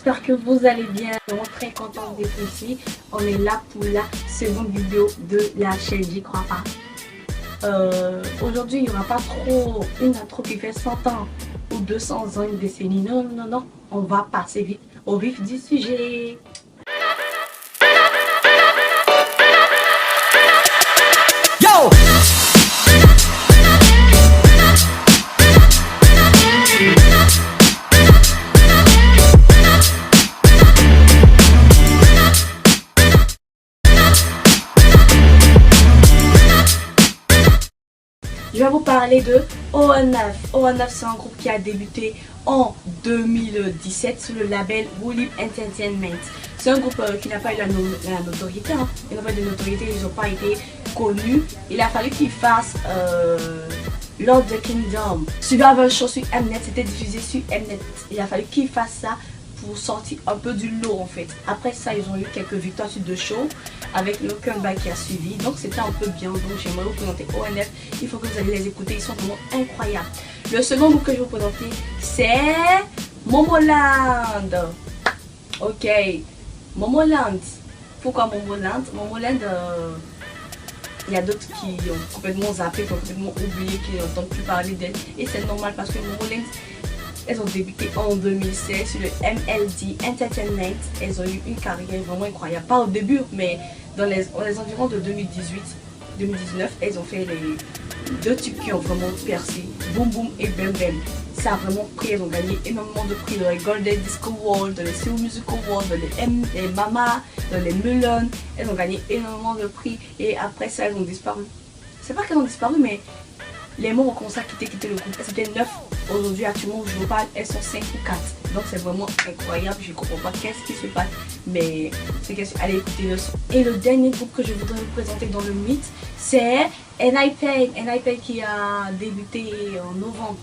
j'espère que vous allez bien. Je suis très contente d'être ici. On est là pour la seconde vidéo de la chaîne, j'y crois pas. Aujourd'hui, il n'y aura pas trop une intro qui fait 100 ans ou 200 ans, une décennie. Non, non, non, on va passer vite au vif du sujet. Yo! Je vais vous parler de ONF. ONF, c'est un groupe qui a débuté en 2017 sous le label Woolip Entertainment. C'est un groupe qui n'a pas eu la notoriété. Hein. Ils n'ont pas de notoriété, ils n'ont pas été connus. Il a fallu qu'ils fassent Lord of the Kingdom. Survival Show sur Mnet, c'était diffusé sur Mnet. Il a fallu qu'ils fassent ça pour sortir un peu du lot en fait. Après ça, ils ont eu quelques victoires sur 2 shows avec le comeback qui a suivi. Donc c'était un peu bien. Donc j'aimerais vous présenter ONF. Il faut que vous allez les écouter. Ils sont vraiment incroyables. Le second groupe que je vais vous présenter, c'est Momoland. Ok. Momoland. Pourquoi Momoland? Momoland, il y a d'autres qui ont complètement zappé, qui ont complètement oublié, qui n'entendent plus parler d'elle. Et c'est normal parce que Momoland, elles ont débuté en 2016 sur le MLD Entertainment. Elles ont eu une carrière vraiment incroyable. Pas au début, mais dans les environs de 2018-2019, elles ont fait les 2 tubes qui ont vraiment percé. Boom Boom et Bam Bam. Ça a vraiment pris. Elles ont gagné énormément de prix dans les Golden Disco Awards, dans les Seoul Music Awards, dans les Mama, dans les Melon. Elles ont gagné énormément de prix. Et après ça, elles ont disparu. C'est pas qu'elles ont disparu, mais les membres ont commencé à quitter le groupe. C'était 9. Aujourd'hui, actuellement, je vous parle, elles sont 5 ou 4. Donc c'est vraiment incroyable. Je ne comprends pas qu'est-ce qui se passe. Mais c'est qu'est-ce allez écouter le son. Et le dernier groupe que je voudrais vous présenter dans le mythe, c'est NIPEN. NIPEN qui a débuté en novembre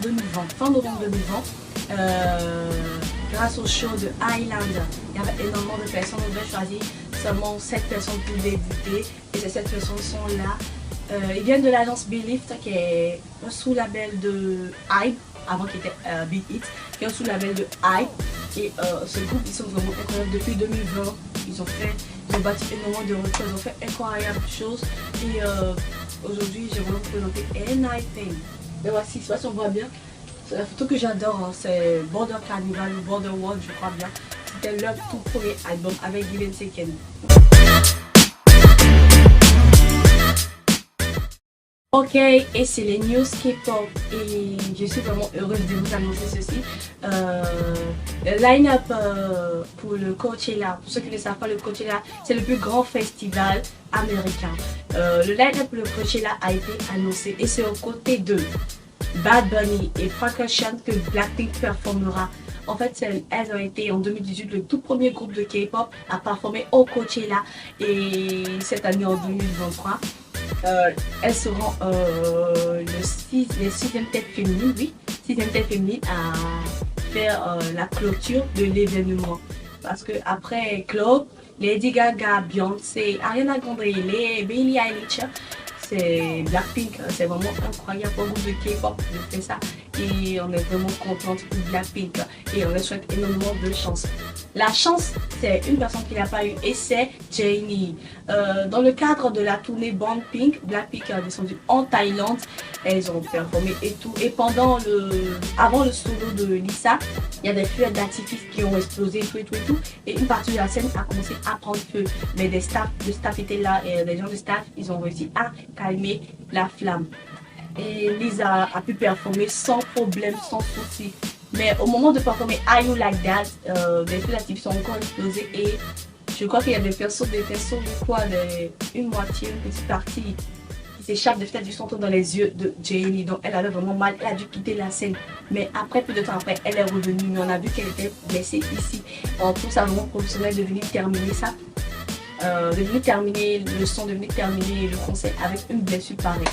2020. Fin novembre 2020. Grâce au show de Highland. Il y avait énormément de personnes. On devait choisir seulement 7 personnes pour débuter. Et ces 7 personnes sont là. Ils viennent de l'agence Belift qui est un sous-label de Hype, avant qui était Beat It, qui est un sous-label de Hype. Et ce groupe, ils sont vraiment incroyables depuis 2020. Ils ont bâti énormément de records, ils ont fait incroyables choses. Et aujourd'hui, je vais vous présenter NIPEN. Mais voici, je sais pas si on voit bien. C'est la photo que j'adore, hein. C'est Border Carnival ou Border World, je crois bien. C'était leur tout premier album avec Given Second. Ok, et c'est les news K-pop et je suis vraiment heureuse de vous annoncer ceci. Le line-up pour le Coachella, pour ceux qui ne savent pas, le Coachella, c'est le plus grand festival américain. Le line-up pour le Coachella a été annoncé et c'est aux côtés de Bad Bunny et Frank Ocean que Blackpink performera. En fait, elles ont été en 2018 le tout premier groupe de K-pop à performer au Coachella et cette année en 2023. Elles seront les 6e têtes féminines, oui, 6e tête féminine à faire la clôture de l'événement. Parce que après Club, Lady Gaga, Beyoncé, Ariana Grande, Billie Eilish, c'est Blackpink. C'est vraiment incroyable pour un groupe de K-pop de faire ça. Et on est vraiment contente pour Blackpink et on leur souhaite énormément de chance. La chance, c'est une personne qui n'a pas eu et c'est Jennie. Dans le cadre de la tournée Born Pink, Blackpink a descendu en Thaïlande. Elles ont performé et tout. Et avant le solo de Lisa, il y a des feux d'artifice qui ont explosé et tout. Et une partie de la scène a commencé à prendre feu. Mais le staff était là et les gens du staff, ils ont réussi à calmer la flamme. Et Lisa a pu performer sans problème, sans souci. Mais au moment de performer Are You Like That, les feux d'artifice sont encore explosés et je crois qu'il y a des pinceaux de quoi, une moitié, une petite partie qui s'échappe de du centre dans les yeux de Jennie. Donc elle avait vraiment mal, elle a dû quitter la scène. Mais après, peu de temps après, elle est revenue. Mais on a vu qu'elle était blessée ici. On trouve ça vraiment professionnel de venir terminer ça. De venir terminer le son, de venir terminer le concert avec une blessure pareille.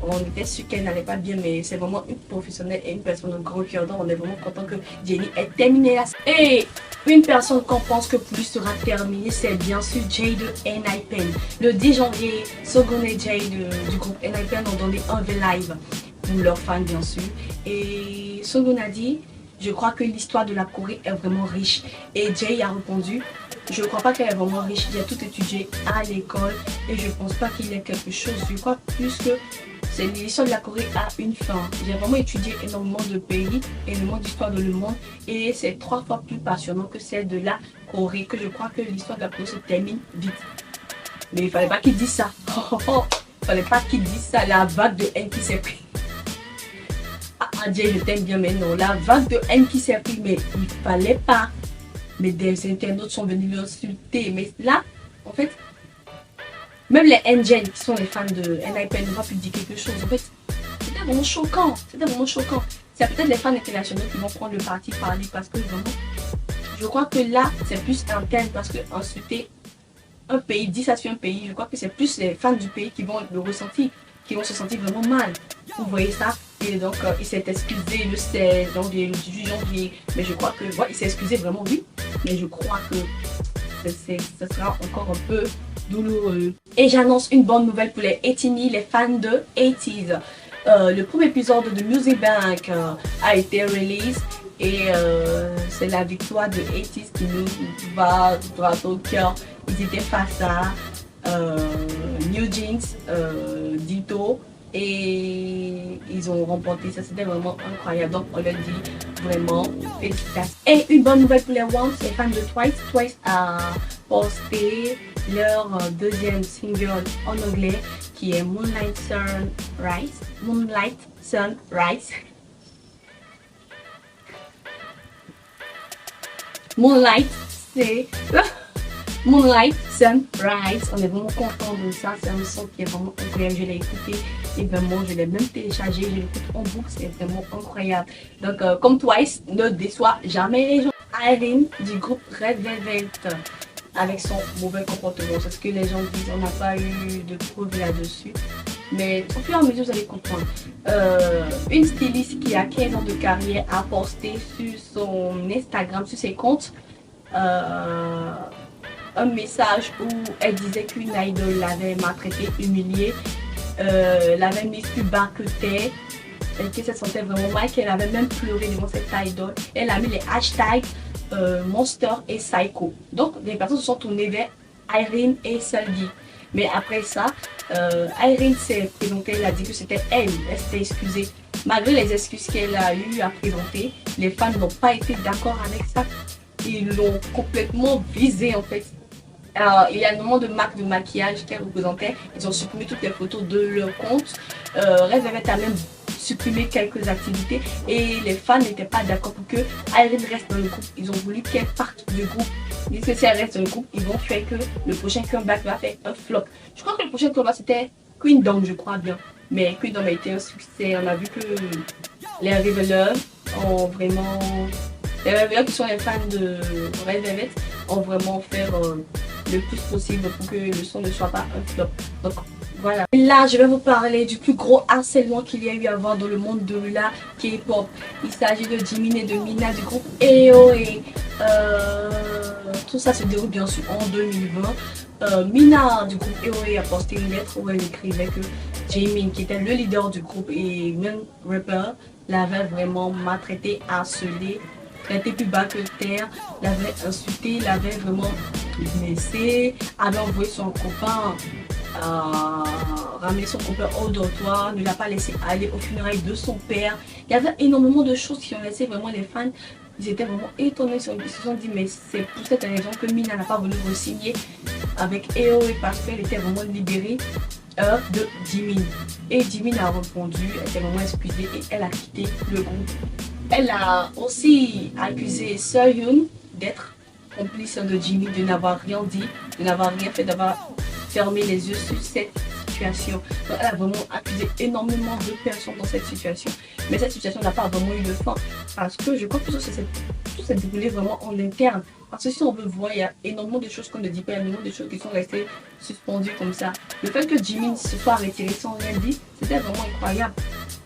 On était sûr qu'elle n'allait pas bien, mais c'est vraiment une professionnelle et une personne de grand cœur. Donc on est vraiment content que Jennie ait terminé la scène. Et une personne qu'on pense que plus sera terminée, c'est bien sûr Jay de NIPEN. Le 10 janvier, Sogon et Jay du groupe NIPEN ont donné un V-Live pour leurs fans bien sûr. Et Sogon a dit Je crois que l'histoire de la Corée est vraiment riche. Et Jay a répondu, je ne crois pas qu'elle est vraiment riche. Il a tout étudié à l'école et je ne pense pas qu'il y ait quelque chose. Je crois plus que l'histoire de la Corée a une fin. J'ai vraiment étudié énormément de pays, énormément d'histoires dans le monde et c'est 3 fois plus passionnant que celle de la Corée, que je crois que l'histoire de la Corée se termine vite. Mais il ne fallait pas qu'il dise ça. Il fallait pas qu'il dise ça. La vague de haine qui s'est prise. Ah, Jay, je t'aime bien, mais non. La vague de haine qui s'est prise, mais il fallait pas. Mais des internautes sont venus l'insulter. Mais là, en fait, même les NGen qui sont les fans de NIPN n'ont pas pu dire quelque chose. En fait, c'était vraiment choquant. C'était vraiment choquant. C'est peut-être les fans internationaux qui vont prendre le parti parler parce que vraiment, je crois que là, c'est plus interne parce que insulter un pays, dit ça sur un pays, je crois que c'est plus les fans du pays qui vont le ressentir, qui vont se sentir vraiment mal. Vous voyez ça? Et donc, il s'est excusé le 16 janvier, le 18 janvier. Mais je crois que, ouais, il s'est excusé vraiment, oui. Mais je crois que ce sera encore un peu douloureux. Et j'annonce une bonne nouvelle pour les 80s, les fans de 80s. Le premier épisode de Music Bank a été release. Et c'est la victoire de 80s qui nous va droit au cœur. Ils étaient face à New Jeans, Ditto. Et ils ont remporté ça, c'était vraiment incroyable. Donc on leur dit vraiment félicitations. Et une bonne nouvelle pour les Ones, les fans de Twice. Twice a posté leur deuxième single en anglais qui est Moonlight Sunrise. Moonlight Sunrise. Moonlight, c'est Moonlight Sunrise. On est vraiment content de ça. C'est un son qui est vraiment incroyable. Je l'ai écouté et vraiment, je l'ai même téléchargé. Je l'écoute en boucle. C'est vraiment incroyable. Donc, comme Twice, ne déçoit jamais les gens. Irene du groupe Red Velvet avec son mauvais comportement. C'est ce que les gens disent. On n'a pas eu de preuves là-dessus. Mais au fur et à mesure, vous allez comprendre. Une styliste qui a 15 ans de carrière a posté sur son Instagram, sur ses comptes, un message où elle disait qu'une idole l'avait maltraitée, humiliée, l'avait mise plus bas que terre, et qu'elle se sentait vraiment mal, qu'elle avait même pleuré devant cette idole. Elle a mis les hashtags Monster et Psycho. Donc les personnes se sont tournées vers Irene et Sulgi. Mais après ça, Irene s'est présentée, elle a dit que c'était elle s'était excusée. Malgré les excuses qu'elle a eu à présenter, les fans n'ont pas été d'accord avec ça. Ils l'ont complètement visée en fait. Alors, il y a énormément de marques de maquillage qu'elle représentait. Ils ont supprimé toutes les photos de leur compte. Red Velvet a même supprimé quelques activités et les fans n'étaient pas d'accord pour que Irene reste dans le groupe. Ils ont voulu qu'elle parte du groupe. Ils disent que si elle reste dans le groupe, ils vont faire que le prochain comeback va faire un flop. Je crois que le prochain comeback c'était Queendom, je crois bien. Mais Queendom a été un succès. On a vu que les Revelers ont vraiment... Les Revelers qui sont les fans de Red Velvet ont vraiment fait le plus possible pour que le son ne soit pas un flop. Donc voilà. Et là, je vais vous parler du plus gros harcèlement qu'il y a eu à voir dans le monde de la K-pop. Il s'agit de Jimin et de Mina du groupe AOA. Tout ça se déroule bien sûr en 2020. Mina du groupe AOA a posté une lettre où elle écrivait que Jimin, qui était le leader du groupe et même rapper, l'avait vraiment maltraité, harcelé, traité plus bas que terre, l'avait insulté, l'avait vraiment blessé, avait envoyé son copain ramener son copain au dortoir, ne l'a pas laissé aller aux funérailles de son père. Il y avait énormément de choses qui ont laissé vraiment les fans. Ils étaient vraiment étonnés, ils se sont dit mais c'est pour cette raison que Mina n'a pas voulu re-signer avec AOA parce qu'elle était vraiment libérée de Jimin. Et Jimin a répondu, elle s'est vraiment excusée et elle a quitté le groupe. Elle a aussi accusé Seohyun d'être complice de Jimin, de n'avoir rien dit, de n'avoir rien fait, d'avoir fermé les yeux sur cette situation. Donc elle a vraiment accusé énormément de personnes dans cette situation. Mais cette situation n'a pas vraiment eu de fin. Parce que je crois que tout s'est déroulé vraiment en interne. Parce que si on veut voir, il y a énormément de choses qu'on ne dit pas, il y a énormément de choses qui sont restées suspendues comme ça. Le fait que Jimin se soit retiré sans rien dire, c'était vraiment incroyable.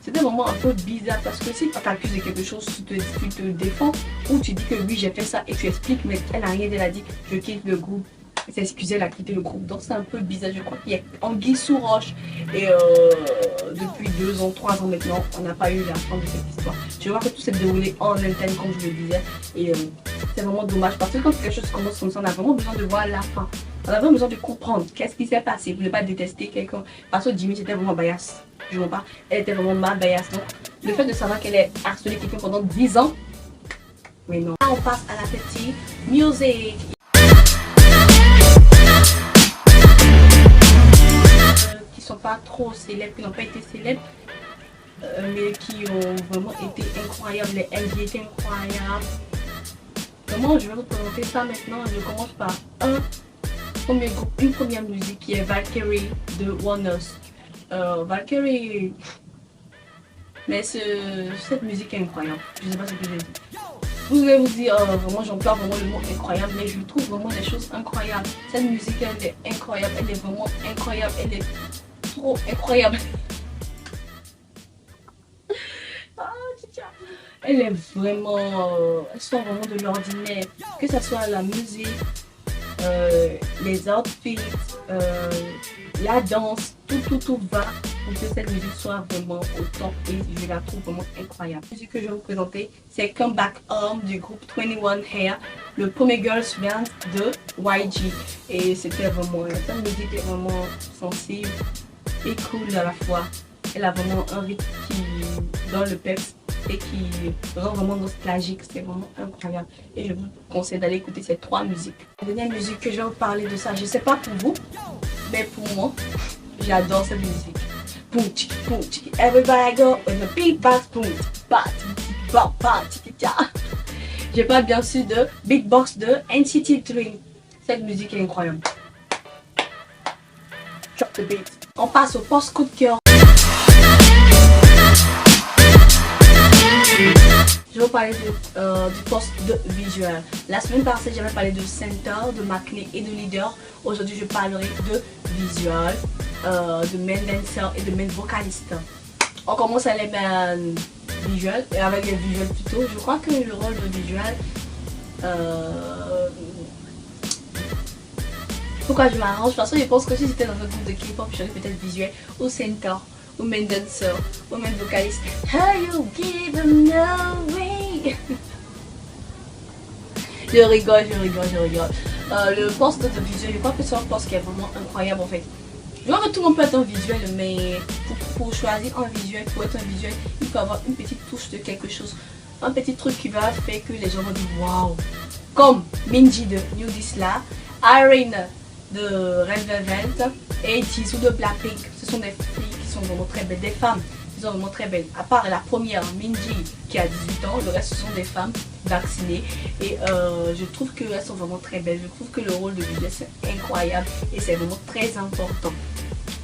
C'était vraiment un peu bizarre parce que si tu t'accuses de quelque chose, tu te défends ou tu dis que oui j'ai fait ça et tu expliques mais elle n'a rien dit, elle a dit je quitte le groupe. Il s'est excusé, elle a quitté le groupe. Donc c'est un peu bizarre. Je crois qu'il y a anguille sous roche. Et depuis 2 ans, 3 ans maintenant, on n'a pas eu la fin de cette histoire. Je vois que tout s'est déroulé en interne, comme je le disais. Et c'est vraiment dommage parce que quand quelque chose commence comme ça, on a vraiment besoin de voir la fin. On a vraiment besoin de comprendre qu'est-ce qui s'est passé pour ne pas détester quelqu'un. Parce que Jimmy, c'était vraiment bias. Je ne vois pas. Elle était vraiment mal bias. Donc le fait de savoir qu'elle est harcelée quelqu'un pendant 10 ans, mais non. Là, on passe à la petite music. Qui sont pas trop célèbres, qui n'ont pas été célèbres, mais qui ont vraiment été incroyables. Les MV étaient incroyables. Comment je vais vous présenter ça maintenant? Je commence par une première musique qui est Valkyrie de Warners. Valkyrie, mais cette musique est incroyable. Je sais pas ce que j'ai dit. Vous allez vous dire, vraiment j'emploie vraiment le mot incroyable, mais je trouve vraiment des choses incroyables. Cette musique elle est incroyable, elle est vraiment incroyable, elle est trop incroyable. Elle est vraiment, elle sort vraiment de l'ordinaire, que ce soit la musique, les outfits, la danse, tout va pour que cette musique soit vraiment au top et je la trouve vraiment incroyable. La musique que je vais vous présenter, c'est Come Back Home du groupe 21 Hair, le premier girls band de YG. Et c'était vraiment, cette musique est vraiment sensible et cool à la fois. Elle a vraiment un rythme qui donne le peps et qui rend vraiment nostalgique, c'est vraiment incroyable. Et je vous conseille d'aller écouter ces 3 musiques. La dernière musique que je vais vous parler de ça, je sais pas pour vous, mais pour moi, j'adore cette musique. Boom, tiki, boom, tiki, everybody go with the beatbox, boom, je parle bien sûr de Big Box de NCT Dream. Cette musique est incroyable. Drop the beat. On passe au post coup de cœur. Je vais vous parler du poste de visuel. La semaine passée, j'avais parlé de center, de Maknae et de leader. Aujourd'hui, je parlerai de visual, de main dancer et de main vocaliste. On commence à les main visual et avec les visuels plutôt. Je crois que le rôle de visual, pourquoi je m'arrange? Parce que je pense que si c'était dans un groupe de K-pop, je serais peut-être visuel ou center. Ou main dancer, ou main vocaliste. How you give them away. Je rigole. Le poste de visuel, je crois que c'est un poste qui est vraiment incroyable en fait. Je vois que tout le monde peut être un visuel, mais pour choisir un visuel, pour être un visuel, il faut avoir une petite touche de quelque chose. Un petit truc qui va faire que les gens vont dire waouh. Comme Minji de New Disla, Irene de Red Velvet et Jisoo de Blackpink. Ce sont des filles qui sont vraiment très belles, des femmes qui sont vraiment très belles. À part la première, Minji, qui a 18 ans, le reste ce sont des femmes vaccinées. Et je trouve qu'elles sont vraiment très belles. Je trouve que le rôle de visuel c'est incroyable et c'est vraiment très important.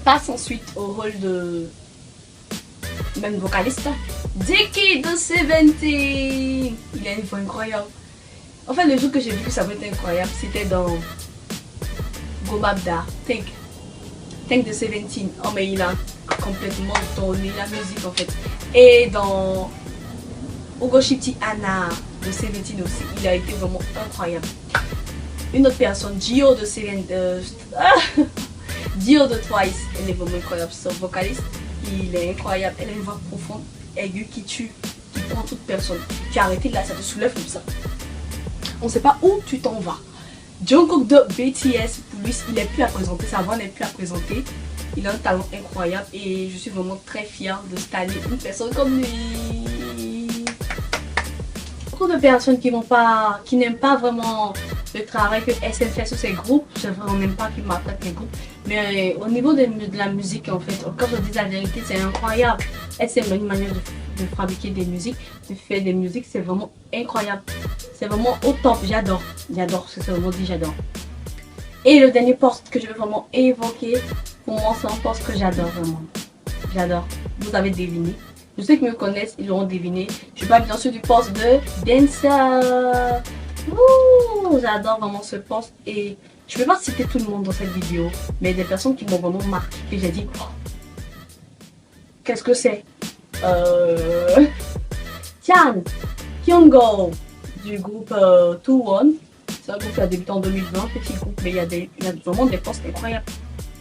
Passe ensuite au rôle de même vocaliste. Dicky de Seventeen. Il a une voix incroyable. En fait, le jour que j'ai vu que ça va être incroyable, c'était dans Gomabda, Think de Seventeen. Oh mais il a complètement donné la musique en fait. Et dans Ogoshipti Anna de Seventeen aussi, il a été vraiment incroyable. Une autre personne, Gio de Gio de Twice, elle est vraiment incroyable. Son vocaliste, il est incroyable. Elle a une voix profonde, aiguë qui tue, qui prend toute personne. Tu as arrêté là, ça te soulève comme ça. On ne sait pas où tu t'en vas. Jungkook de BTS, pour lui, il n'est plus à présenter, sa voix n'est plus à présenter. Il a un talent incroyable et je suis vraiment très fière de staller une personne comme lui. Beaucoup de personnes qui n'aiment pas vraiment le travail que SM fait sur ses groupes, c'est vraiment même pas qu'ils m'attaquent les groupes. Mais au niveau de la musique, en fait, quand je dis la vérité, c'est incroyable. SM a une manière de fabriquer des musiques, de faire des musiques, c'est vraiment incroyable. C'est vraiment au top, j'adore. J'adore, c'est vraiment dit, j'adore. Et le dernier poste que je veux vraiment évoquer, pour moi, c'est un poste que j'adore vraiment. J'adore. Vous avez deviné. Tous ceux qui me connaissent, ils l'auront deviné. Je parle bien sûr du poste de dancer. J'adore vraiment ce poste et je ne vais pas citer tout le monde dans cette vidéo, mais des personnes qui m'ont vraiment marqué, que j'ai dit qu'est-ce que c'est Tian Kyungo du groupe 2-1 C'est un groupe qui a débuté en 2020, petit groupe, mais il y a vraiment des postes incroyables.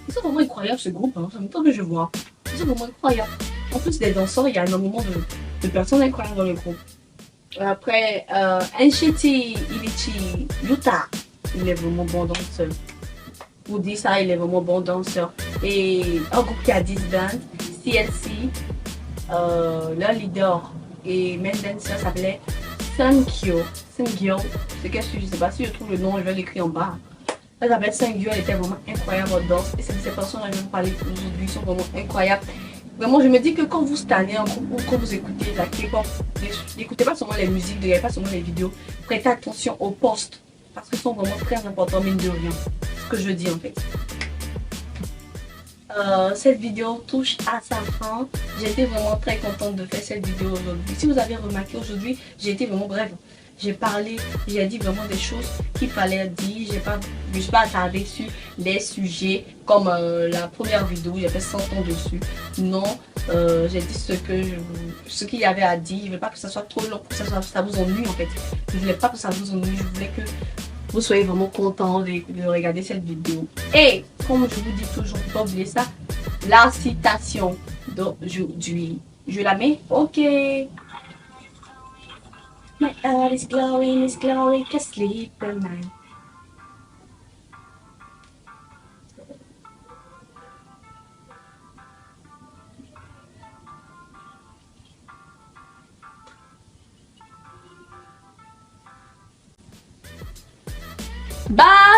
Ils sont vraiment incroyables ce groupe, hein. C'est un temps que je vois. Ils sont vraiment incroyables. En plus des danseurs, il y a énormément de personnes incroyables dans le groupe. Après, NCT Ilichi Yuta, il est vraiment bon danseur. Vous dites ça, il est vraiment bon danseur. Et un groupe qui a 10 bandes, CLC, leur leader et main dancer s'appelait Sungyo. Sungyo, c'est qu'est-ce que je sais pas si je trouve le nom, je vais l'écrire en bas. Elle s'appelle Sungyo, elle était vraiment incroyable en danse. Et c'est de ces personnes dont je vais vous parler aujourd'hui, sont vraiment incroyables. Vraiment, je me dis que quand vous stannez un groupe ou quand vous écoutez la K-pop, n'écoutez pas seulement les musiques, ne regardez pas seulement les vidéos, prêtez attention aux posts parce qu'ils sont vraiment très importants, mine de rien. Ce que je dis en fait. Cette vidéo touche à sa fin. J'ai été vraiment très contente de faire cette vidéo aujourd'hui. Si vous avez remarqué aujourd'hui, j'ai été vraiment brève. J'ai parlé, j'ai dit vraiment des choses qu'il fallait dire. Je ne suis pas attardée sur les sujets comme la première vidéo, j'ai fait 100 ans dessus. Non, j'ai dit ce qu'il y avait à dire. Je ne veux pas que ça soit trop long pour que ça vous ennuie en fait. Je ne voulais pas que ça vous ennuie, je voulais que vous soyez vraiment content de regarder cette vidéo. Et comme je vous dis toujours, ne pas oublier ça, la citation d'aujourd'hui. Je la mets, ok. My heart is glowing, can't sleep at night. Bye!